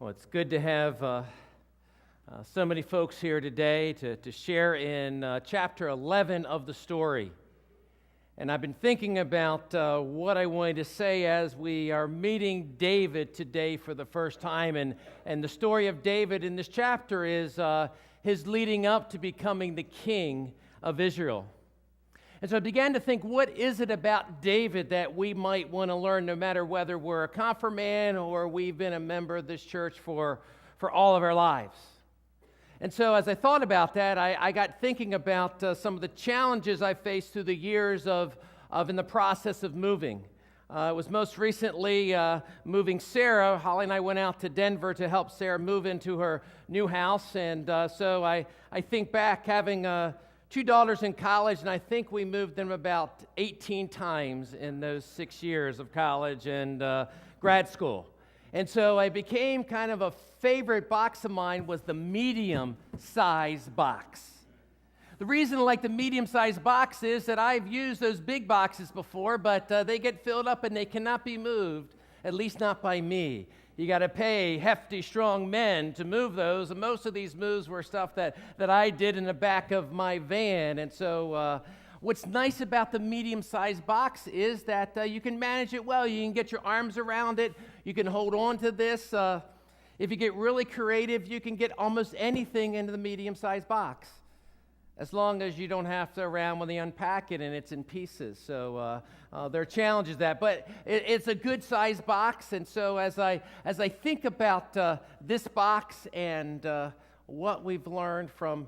Well, it's good to have so many folks here today to share in chapter 11 of the story. And I've been thinking about what I wanted to say as we are meeting David today for the first time. And the story of David in this chapter is his leading up to becoming the king of Israel. And so I began to think, what is it about David that we might want to learn, no matter whether we're a confirmand or we've been a member of this church for all of our lives? And so as I thought about that, I got thinking about some of the challenges I faced through the years of in the process of moving. It was most recently moving Sarah. Holly and I went out to Denver to help Sarah move into her new house. And so I think back having two daughters in college, and I think we moved them about 18 times in those 6 years of college and grad school. And so I became kind of a favorite box of mine was the medium-sized box. The reason I like the medium-sized box is that I've used those big boxes before, but they get filled up and they cannot be moved, at least not by me. You got to pay hefty, strong men to move those, and most of these moves were stuff that I did in the back of my van. And so what's nice about the medium-sized box is that you can manage it well. You can get your arms around it. You can hold on to this. If you get really creative, you can get almost anything into the medium-sized box, as long as you don't have to around when they unpack it and it's in pieces. So there are challenges that, but it's a good-sized box. And so as I think about this box and what we've learned from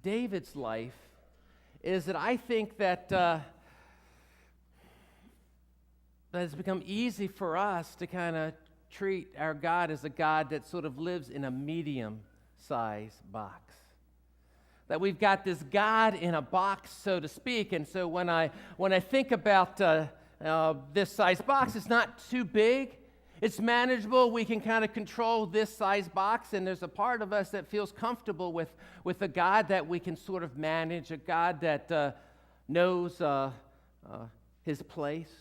David's life, is that I think that it's become easy for us to kind of treat our God as a God that sort of lives in a medium-sized box. That we've got this God in a box, so to speak. And so when I think about this size box, it's not too big. It's manageable. We can kind of control this size box, and there's a part of us that feels comfortable with a God that we can sort of manage, a God that knows his place.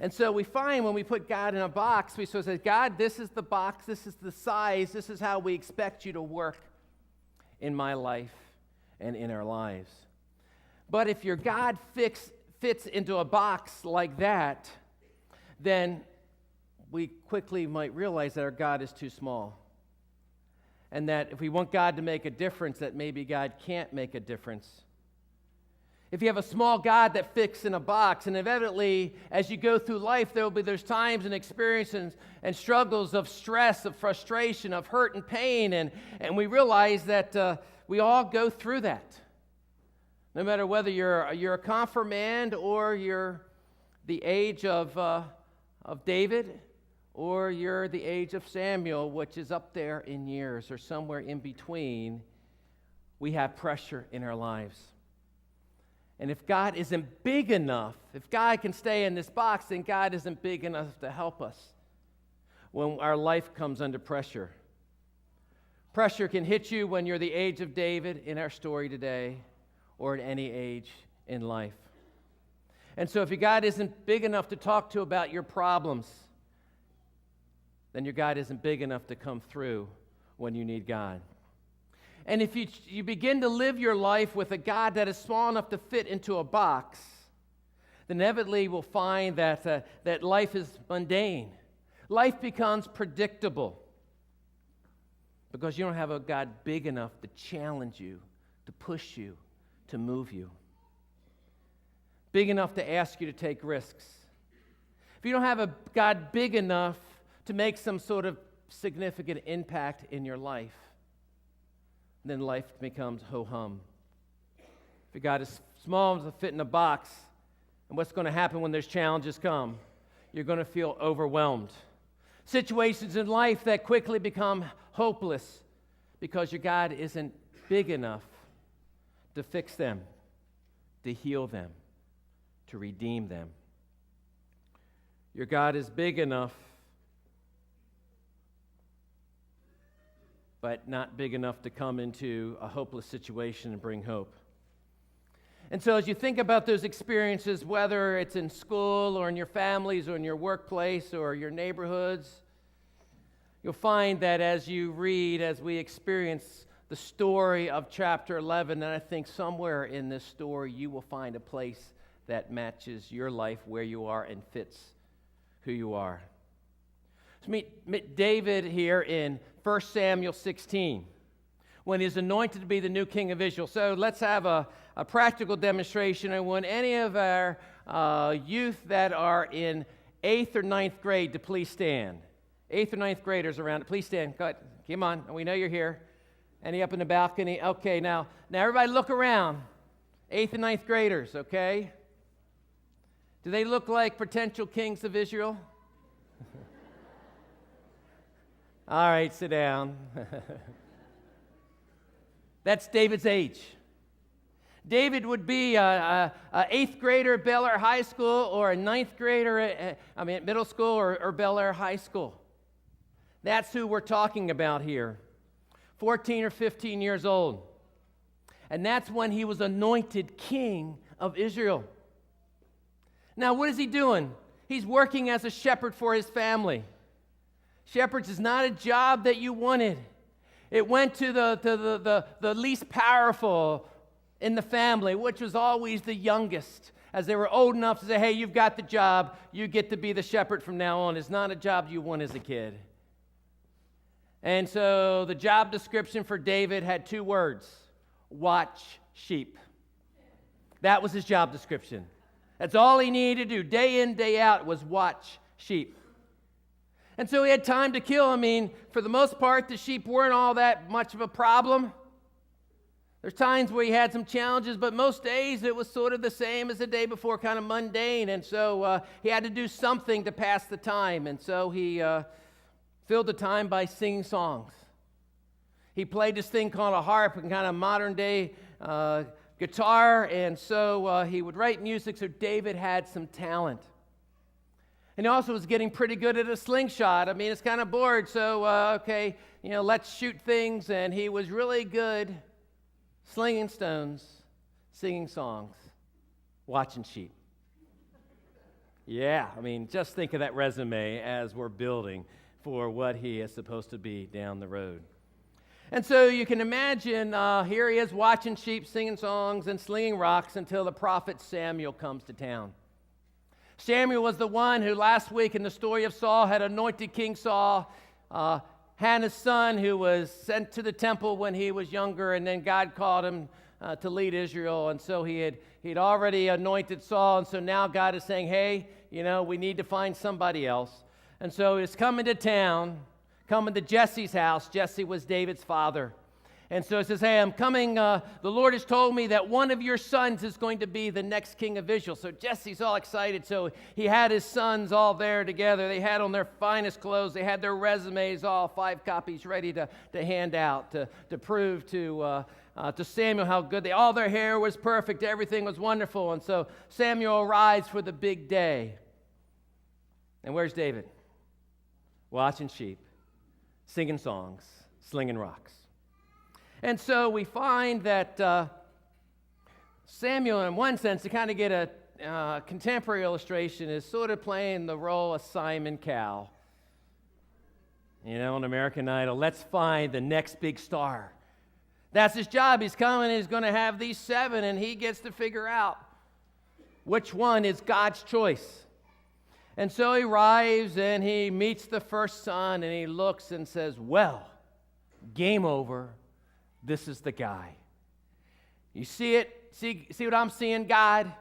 And so we find when we put God in a box, we sort of say, God, this is the box, this is the size, this is how we expect you to work in my life and in our lives. But if your God fits into a box like that, then we quickly might realize that our God is too small. And that if we want God to make a difference, that maybe God can't make a difference. If you have a small God that fits in a box, and inevitably, as you go through life, there's times and experiences and struggles of stress, of frustration, of hurt and pain, and we realize that we all go through that. No matter whether you're a confirmand or you're the age of David, or you're the age of Samuel, which is up there in years, or somewhere in between, we have pressure in our lives. And if God isn't big enough, if God can stay in this box, then God isn't big enough to help us when our life comes under pressure. Pressure can hit you when you're the age of David in our story today, or at any age in life. And so if your God isn't big enough to talk to about your problems, then your God isn't big enough to come through when you need God. And if you begin to live your life with a God that is small enough to fit into a box, then inevitably we'll find that life is mundane. Life becomes predictable because you don't have a God big enough to challenge you, to push you, to move you. Big enough to ask you to take risks. If you don't have a God big enough to make some sort of significant impact in your life, then life becomes ho-hum. If your God is small enough to fit in a box, and what's going to happen when those challenges come? You're going to feel overwhelmed. Situations in life that quickly become hopeless because your God isn't big enough to fix them, to heal them, to redeem them. Your God is big enough, but not big enough to come into a hopeless situation and bring hope. And so as you think about those experiences, whether it's in school or in your families or in your workplace or your neighborhoods, You'll find that as you read, as we experience the story of chapter 11, and I think somewhere in this story you will find a place that matches your life where you are and fits who you are. So meet David here in 1 Samuel 16 when he's anointed to be the new king of Israel. So let's have a practical demonstration. I want any of our youth that are in 8th or 9th grade to please stand. 8th or 9th graders around it, please stand. Come on, we know you're here. Any up in the balcony? Okay, now everybody look around. 8th and 9th graders, okay? Do they look like potential kings of Israel? All right, sit down. That's David's age. David would be an 8th grader at Bel Air High School or a 9th grader at middle school or Bel Air High School. That's who we're talking about here. 14 or 15 years old. And that's when he was anointed king of Israel. Now, what is he doing? He's working as a shepherd for his family. Shepherds is not a job that you wanted. It went to the least powerful in the family, which was always the youngest, as they were old enough to say, hey, you've got the job, you get to be the shepherd from now on. It's not a job you want as a kid. And so the job description for David had 2 words: watch sheep. That was his job description. That's all he needed to do, day in, day out, was watch sheep. And so he had time to kill. I mean, for the most part, the sheep weren't all that much of a problem. There's times where he had some challenges, but most days it was sort of the same as the day before, kind of mundane. And so he had to do something to pass the time. And so he filled the time by singing songs. He played this thing called a harp, and kind of modern day guitar. And so he would write music, so David had some talent. And he also was getting pretty good at a slingshot. I mean, it's kind of bored, so, okay, let's shoot things. And he was really good slinging stones, singing songs, watching sheep. Yeah, I mean, just think of that resume as we're building for what he is supposed to be down the road. And so you can imagine, here he is watching sheep, singing songs, and slinging rocks until the prophet Samuel comes to town. Samuel was the one who last week in the story of Saul had anointed King Saul, Hannah's son, who was sent to the temple when he was younger, and then God called him to lead Israel. And so he'd already anointed Saul, and so now God is saying, hey, we need to find somebody else. And so he's coming to town, coming to Jesse's house. Jesse was David's father. And so he says, hey, I'm coming. The Lord has told me that one of your sons is going to be the next king of Israel. So Jesse's all excited. So he had his sons all there together. They had on their finest clothes. They had their resumes, all 5 copies ready to hand out to prove to Samuel how good all their hair was perfect. Everything was wonderful. And so Samuel arrives for the big day. And where's David? Watching sheep, singing songs, slinging rocks. And so we find that Samuel, in one sense, to kind of get a contemporary illustration, is sort of playing the role of Simon Cowell. On American Idol, let's find the next big star. That's his job. He's coming and he's going to have these 7, and he gets to figure out which one is God's choice. And so he arrives and he meets the first son, and he looks and says, well, game over. This is the guy. You see it? See what I'm seeing, God?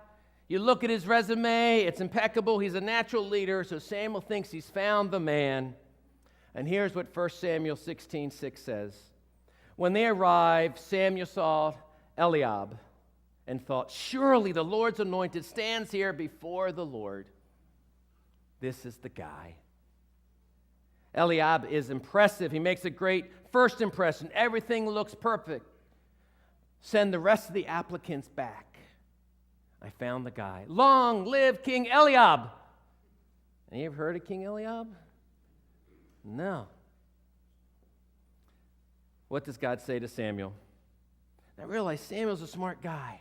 You look at his resume, it's impeccable. He's a natural leader, so Samuel thinks he's found the man. And here's what 1 Samuel 16:6 says. When they arrived, Samuel saw Eliab and thought, surely the Lord's anointed stands here before the Lord. This is the guy. Eliab is impressive. He makes a great first impression. Everything looks perfect. Send the rest of the applicants back. I found the guy. Long live King Eliab. Any ever heard of King Eliab? No. What does God say to Samuel? Now realize Samuel's a smart guy.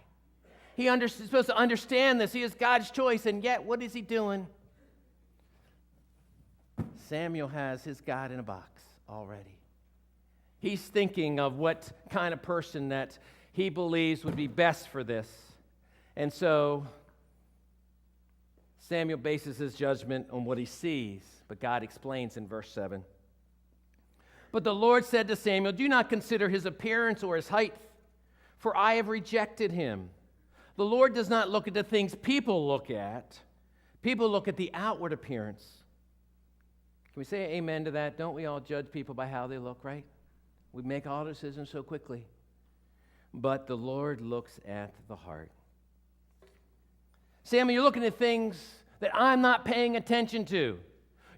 He's supposed to understand this. He is God's choice, and yet what is he doing? Samuel has his God in a box. already. He's thinking of what kind of person that he believes would be best for this. And so Samuel bases his judgment on what he sees, but God explains in verse 7. But the Lord said to Samuel, do not consider his appearance or his height, for I have rejected him. The Lord does not look at the things people look at. People look at the outward appearance. Can we say amen to that? Don't we all judge people by how they look, right? We make all decisions so quickly. But the Lord looks at the heart. Samuel, you're looking at things that I'm not paying attention to.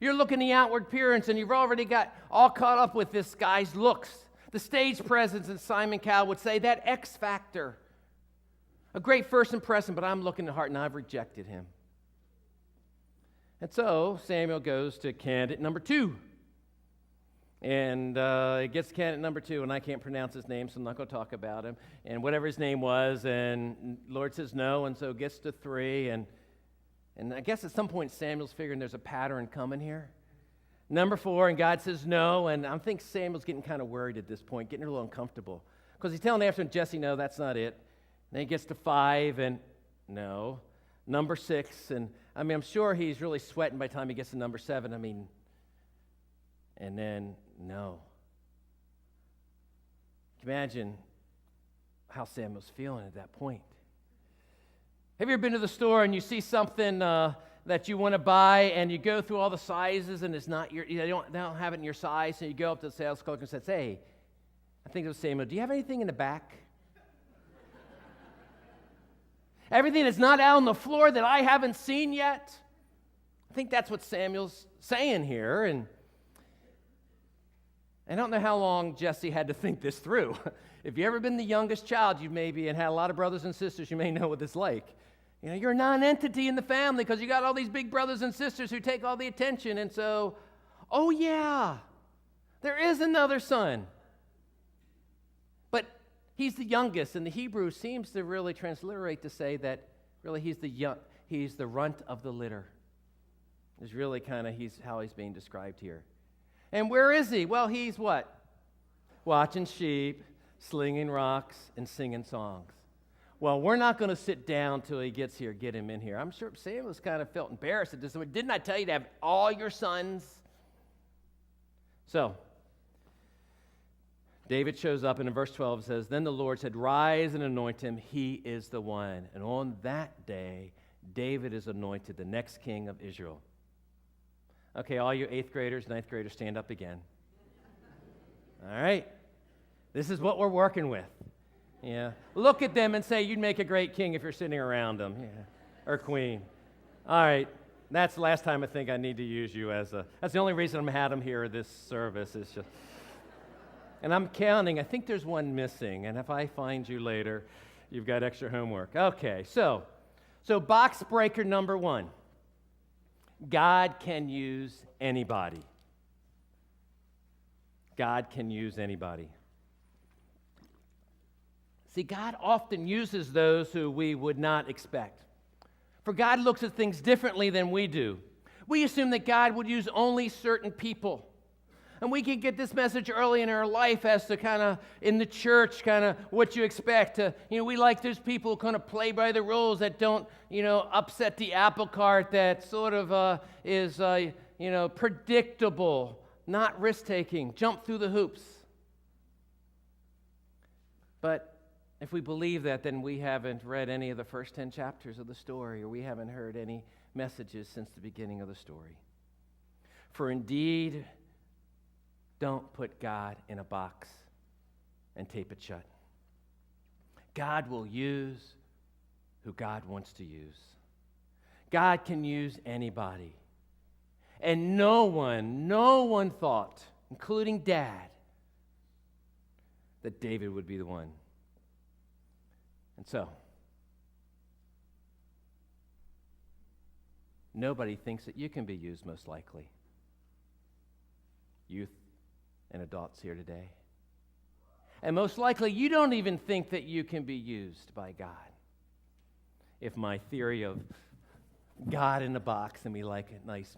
You're looking at the outward appearance, and you've already got all caught up with this guy's looks. The stage presence, as Simon Cowell would say, that X factor. A great first impression, but I'm looking at the heart, and I've rejected him. And so Samuel goes to candidate number 2. And it gets to candidate number 2, and I can't pronounce his name, so I'm not going to talk about him. And whatever his name was, and Lord says no, and so it gets to 3. And I guess at some point Samuel's figuring there's a pattern coming here. Number 4, and God says no, and I think Samuel's getting kind of worried at this point, getting a little uncomfortable. Because he's telling Absalom, Jesse, no, that's not it. And then he gets to 5, and no. Number 6, and I'm sure he's really sweating by the time he gets to number 7. And then no. Can you imagine how Samuel's feeling at that point? Have you ever been to the store and you see something that you want to buy, and you go through all the sizes, and it's not they don't have it in your size, so you go up to the sales clerk and says, hey, I think it was Samuel, do you have anything in the back? Everything that's not out on the floor that I haven't seen yet? I think that's what Samuel's saying here, and I don't know how long Jesse had to think this through. If you've ever been the youngest child, you maybe, and had a lot of brothers and sisters, you may know what it's like. You know, you're a non-entity in the family because you got all these big brothers and sisters who take all the attention. And so, oh yeah, there is another son. But he's the youngest, and the Hebrew seems to really transliterate to say that really he's the runt of the litter. Is really kind of how he's being described here. And where is he? Well, he's what? Watching sheep, slinging rocks, and singing songs. Well, we're not going to sit down till he gets here, get him in here. I'm sure Samuel's kind of felt embarrassed at this. Didn't I tell you to have all your sons? So, David shows up, and in verse 12 it says, then the Lord said, rise and anoint him. He is the one. And on that day, David is anointed the next king of Israel. Okay, all you 8th graders, 9th graders, stand up again. All right. This is what we're working with. Yeah. Look at them and say, you'd make a great king if you're sitting around them. Yeah. Or queen. All right. That's the last time I think I need to use you as that's the only reason I'm had them here this service. Is just, and I'm counting. I think there's one missing. And if I find you later, you've got extra homework. Okay. So box breaker number 1. God can use anybody. God can use anybody. See, God often uses those who we would not expect. For God looks at things differently than we do. We assume that God would use only certain people. And we can get this message early in our life as to kind of in the church, kind of what you expect. We like those people who kind of play by the rules that don't, upset the apple cart, that sort of is, predictable, not risk-taking, jump through the hoops. But if we believe that, then we haven't read any of the first 10 chapters of the story, or we haven't heard any messages since the beginning of the story. For indeed, don't put God in a box and tape it shut. God will use who God wants to use. God can use anybody. And no one thought, including Dad, that David would be the one. And so, nobody thinks that you can be used, most likely. Youth and adults here today. And most likely, you don't even think that you can be used by God. If my theory of God in a box and we like it nice